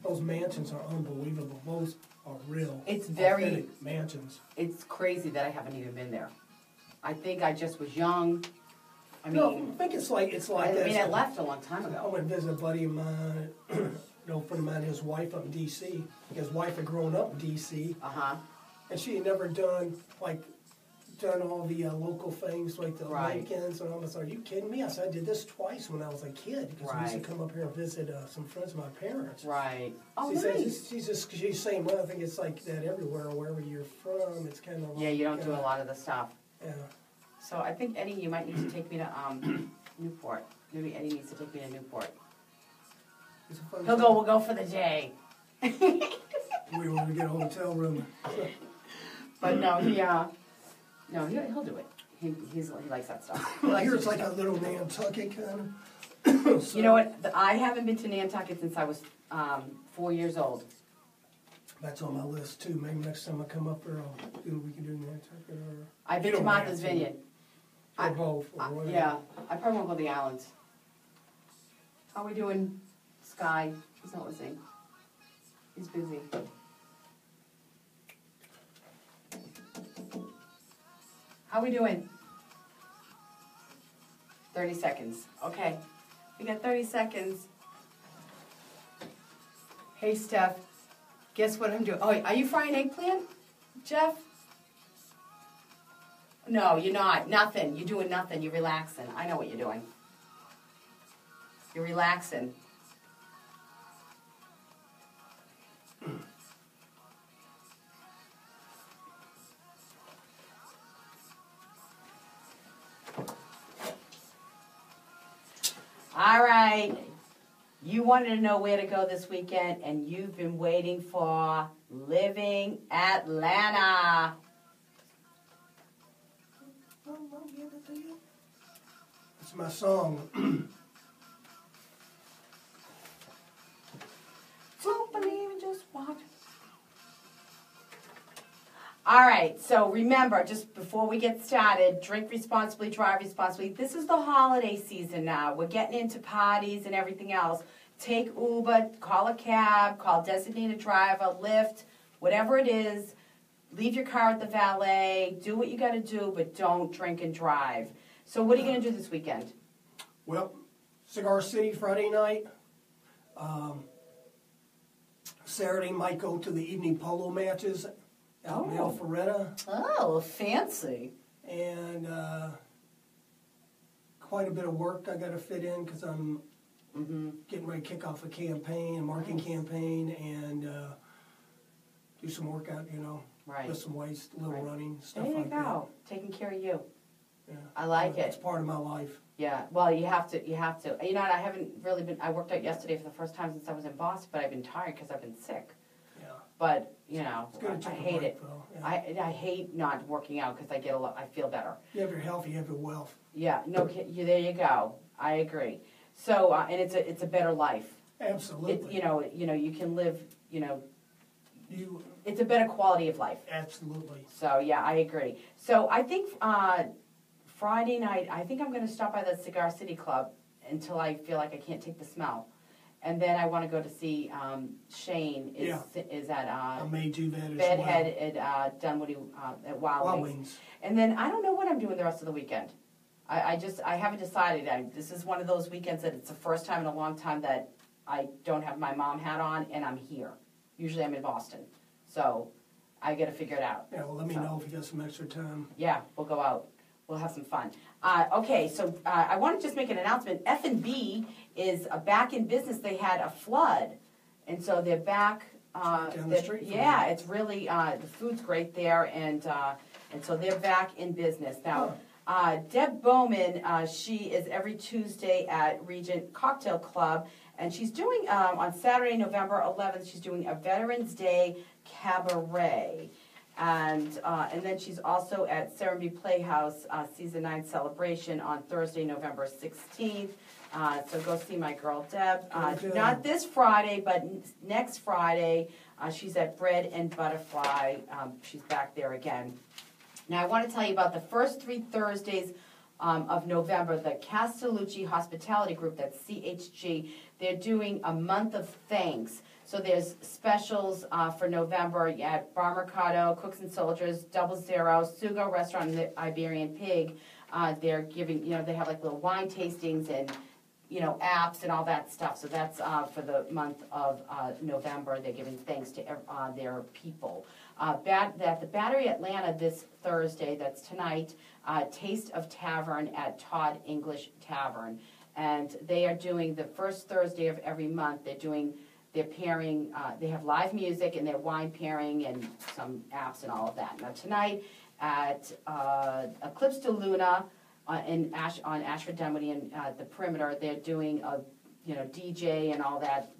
those mansions are unbelievable. Those are real, authentic mansions. It's crazy that I haven't even been there. I think I just was young. I think it's like I left a long time ago. I went to visit a buddy of mine, friend of mine, his wife up in D.C. His wife had grown up in D.C. And she had never done all the local things like the Lincolns, and I was like, "Are you kidding me?" I said, "I did this twice when I was a kid because we used to come up here and visit some friends of my parents." Right. Oh, nice. She's saying, well, I think it's like that everywhere, wherever you're from. It's kind of you don't do a lot of the stuff. Yeah. So I think Eddie, you might need to take me to Newport. Maybe Eddie needs to take me to Newport. We'll go for the day. We want to get a hotel room. But no, No, he'll do it. He likes that stuff. He Well, likes here's to- like a little Nantucket kind of. You know what? I haven't been to Nantucket since I was 4 years old. That's on my list too. Maybe next time I come up there, we can do Nantucket or. I've been You to don't have Martha's to. Vineyard. Or both, or whatever. Yeah, I probably won't go to the islands. How are we doing, Sky? He's not listening. He's busy. How we doing? 30 seconds. Okay. We got 30 seconds. Hey, Steph. Guess what I'm doing? Oh, are you frying eggplant, Jeff? No, you're not. Nothing. You're doing nothing. You're relaxing. I know what you're doing. You're relaxing. All right. You wanted to know where to go this weekend, and you've been waiting for Living Atlanta. It's my song. Don't believe in just watch. All right, so remember, just before we get started, drink responsibly, drive responsibly. This is the holiday season now. We're getting into parties and everything else. Take Uber, call a cab, call designated driver, Lyft, whatever it is. Leave your car at the valet. Do what you got to do, but don't drink and drive. So what are you going to do this weekend? Well, Cigar City Friday night. Saturday might go to the evening polo matches out in Alpharetta. Oh, fancy. And quite a bit of work I got to fit in because I'm getting ready to kick off a campaign, a marketing campaign, and do some workout, Right. lift some weights, a little running, stuff There you like go. Taking care of you. that. Yeah. I like It's it. part of my life. Yeah, well, you have to. You know what, I haven't really been, I worked out yesterday for the first time since I was in Boston, but I've been tired because I've been sick. Yeah. But, It's good to I take a hate break, it. though. Yeah. I hate not working out because I feel better. You have your health, you have your wealth. Yeah, there you go. I agree. So, and it's a better life. Absolutely. You can live, You it's a better quality of life. absolutely. So, yeah, I agree. So, I think Friday night, I think I'm going to stop by the Cigar City Club until I feel like I can't take the smell. And then I want to go to see Shane is at I may do that as Bedhead well. at Dunwoody at Wild Wild Wings. Wings. And then I don't know what I'm doing the rest of the weekend. I haven't decided. This is one of those weekends that it's the first time in a long time that I don't have my mom hat on and I'm here. Usually I'm in Boston. So I got to figure it out. Yeah, well, let me know if you got some extra time. Yeah, we'll go out. We'll have some fun. Okay, so I want to just make an announcement. F&B is back in business. They had a flood, and so they're back. Down the street from Yeah, you. it's really the food's great there, and so they're back in business now. Deb Bowman, she is every Tuesday at Regent Cocktail Club, and she's doing on Saturday, November 11th. She's doing a Veterans Day cabaret. And then she's also at Serenby Playhouse Season 9 celebration on Thursday, November 16th. So go see my girl Deb. Not this Friday, but next Friday. She's at Bread and Butterfly. She's back there again. Now I want to tell you about the first 3 Thursdays of November. The Castellucci Hospitality Group, that's CHG, they're doing a month of thanks. So there's specials for November at Bar Mercado, Cooks and Soldiers, Double Zero, Sugo Restaurant, and the Iberian Pig. They're giving, they have like little wine tastings and, apps and all that stuff. So that's for the month of November. They're giving thanks to their people. At the Battery Atlanta this Thursday, that's tonight, Taste of Tavern at Todd English Tavern. And they are doing the first Thursday of every month. They're pairing, they have live music and they're wine pairing and some apps and all of that. Now tonight at Eclipse de Luna on Ashford Dunwoody and the Perimeter, they're doing a DJ and all that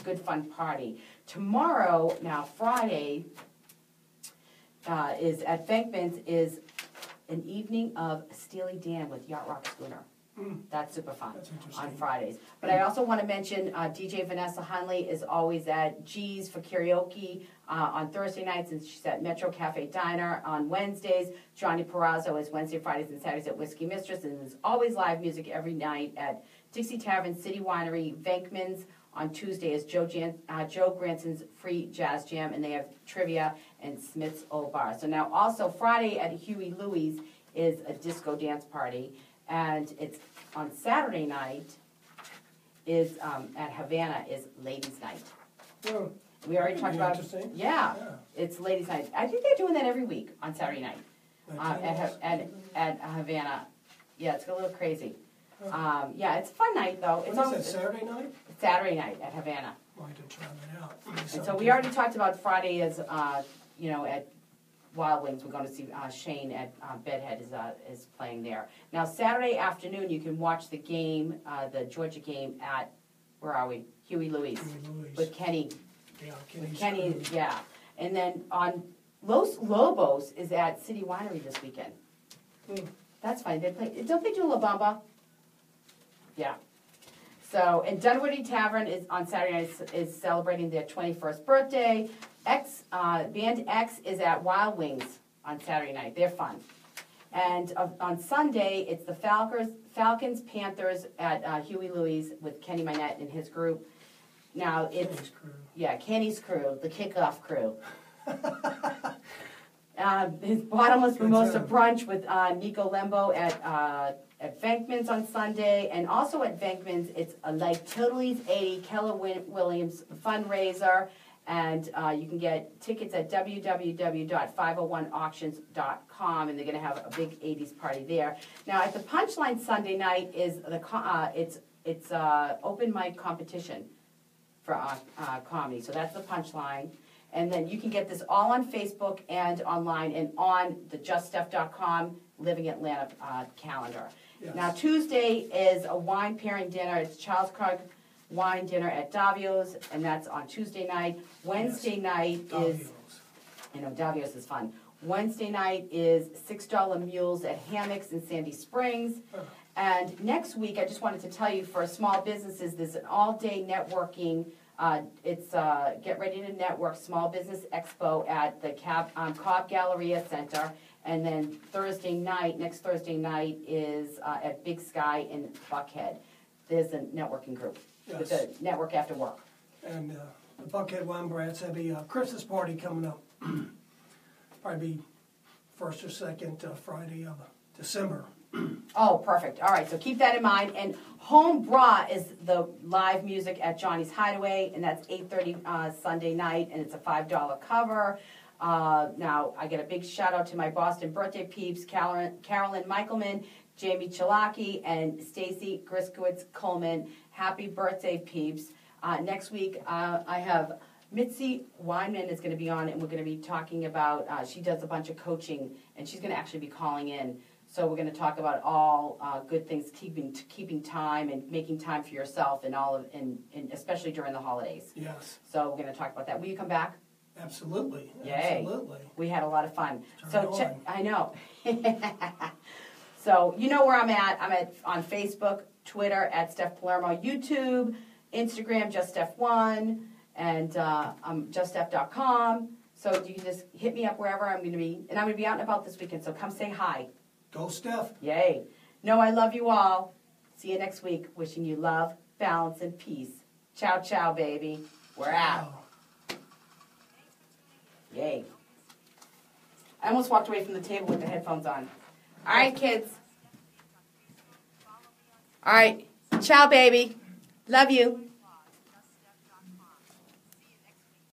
good fun party. Tomorrow, now Friday, is at Venkman's is an evening of Steely Dan with Yacht Rock Schooner. That's super fun. That's interesting. On Fridays. But I also want to mention DJ Vanessa Hunley is always at G's for karaoke on Thursday nights, and she's at Metro Cafe Diner on Wednesdays. Johnny Perazzo is Wednesday, Fridays, and Saturdays at Whiskey Mistress, and there's always live music every night at Dixie Tavern, City Winery, Venkman's. On Tuesday is Joe Granson's Free Jazz Jam, and they have trivia and Smith's Old Bar. So now also Friday at Huey Louie's is a disco dance party. And it's on Saturday night is at Havana is Ladies' Night. Oh, We already talked about interesting. yeah, it's Ladies' Night. I think they're doing that every week on Saturday night at Havana. Yeah, it's a little crazy. Yeah, it's a fun night though. What It's is that, Saturday night? Saturday night at Havana. I'll have to try that out. And so we already talked about Friday as at Wild Wings. We're going to see Shane at Bedhead is playing there. Now Saturday afternoon you can watch the game, the Georgia game at where are we? Huey Louie's with Kenny. Yeah, Kenny, yeah. And then on Los Lobos is at City Winery this weekend. That's fine. They play. Don't they do La Bamba? Yeah. So, and Dunwoody Tavern is on Saturday night is celebrating their 21st birthday. Band X is at Wild Wings on Saturday night. They're fun. And on Sunday, it's the Falcons Panthers at Huey Louie's with Kenny Minette and his group. Now it's Kenny's crew. Yeah, Kenny's crew, the kickoff crew. His bottomless mimosa brunch with Nico Lembo at Venkman's on Sunday, and also at Venkman's, it's like Totally 80 Keller Williams fundraiser, and you can get tickets at www.501auctions.com, and they're going to have a big 80s party there. Now at the Punchline Sunday night is the it's open mic competition for comedy, so that's the Punchline. And then you can get this all on Facebook and online and on the juststeph.com Living Atlanta calendar. Yes. Now Tuesday is a wine pairing dinner. It's Charles Krug wine dinner at Davio's, and that's on Tuesday night. Wednesday night is, Davio's is fun. Wednesday night is $6 mules at Hammocks in Sandy Springs. And next week, I just wanted to tell you, for small businesses, there's an all-day networking. It's Get Ready to Network Small Business Expo at the Cobb Galleria Center. And then next Thursday night is at Big Sky in Buckhead. There's a networking group with the network after work. And the Buckhead Wine Brats have a Christmas party coming up. Probably be first or second Friday of December. Oh, perfect. All right, so keep that in mind. And Home Bra is the live music at Johnny's Hideaway, and that's 8:30 Sunday night, and it's a $5 cover. Now, I get a big shout-out to my Boston birthday peeps, Carolyn Michaelman, Jamie Chalaki, and Stacy Griskowitz-Coleman. Happy birthday, peeps. Next week, I have Mitzi Weinman is going to be on, and we're going to be talking about, she does a bunch of coaching, and she's going to actually be calling in. So we're going to talk about all good things, keeping time and making time for yourself, and especially during the holidays. Yes. So we're going to talk about that. Will you come back? Absolutely. Yay. Absolutely. We had a lot of fun. Turn I know. So you know where I'm at. I'm on Facebook, Twitter at Steph Palermo, YouTube, Instagram, JustSteph1, and I'm JustSteph.com. So you can just hit me up wherever I'm going to be. And I'm going to be out and about this weekend, so come say hi. Go, Steph. Yay. No, I love you all. See you next week. Wishing you love, balance, and peace. Ciao, ciao, baby. We're out. Yay. I almost walked away from the table with the headphones on. All right, kids. All right. Ciao, baby. Love you.